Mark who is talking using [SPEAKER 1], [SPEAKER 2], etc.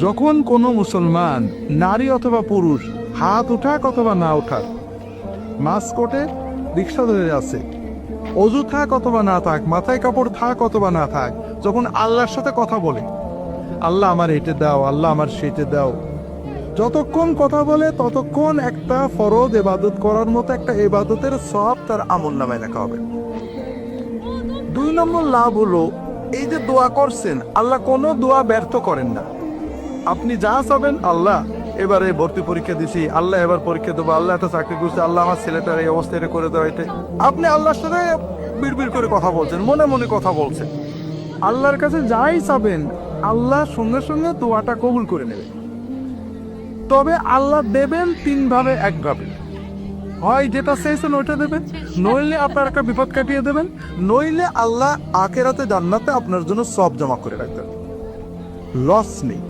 [SPEAKER 1] যখন কোনো মুসলমান নারী অথবা পুরুষ হাত উঠাক অথবা না উঠাক, মাস্ক কোটে রিক্সা ধরে আছে, অজু থাক অথবা না থাক, মাথায় কাপড় থাক অথবা না থাক, যখন আল্লাহর সাথে কথা বলে, আল্লাহ আমার এটা দাও, আল্লাহ আমার সেটা দাও, যতক্ষণ কথা বলে ততক্ষণ একটা ফরজ ইবাদত করার মতো একটা ইবাদতের সওয়াব তার আমলনামায় লেখা হবে। 2 নম্বর লাভ হলো, এই যে দোয়া করছেন, আল্লাহ কোনো দোয়া ব্যর্থ করেন না। আপনি যা চাবেন, আল্লাহ এবারে ভর্তি পরীক্ষা দিছি, আল্লাহ এবার পরীক্ষা দেবো, আল্লাহ একটা চাকরি করছে, আল্লাহ আমার ছেলেটার এই অবস্থা এটা করে দেওয়া, এটা আপনি আল্লাহর সাথে বিড়বিড় করে কথা বলছেন, মনে মনে কথা বলছেন। আল্লাহর কাছে যাই চাবেন, আল্লাহ সঙ্গে সঙ্গে দোয়াটা কবুল করে নেবেন। তবে আল্লাহ দেবেন 3 ভাবে, 1 ভাবে। হয় যেটা চাইছেন ওইটা দেবেন, নইলে আপনার একটা বিপদ কাটিয়ে দেবেন, নইলে আল্লাহ আখিরাতে জান্নাতে আপনার জন্য সব জমা করে রাখবেন। লস নেই।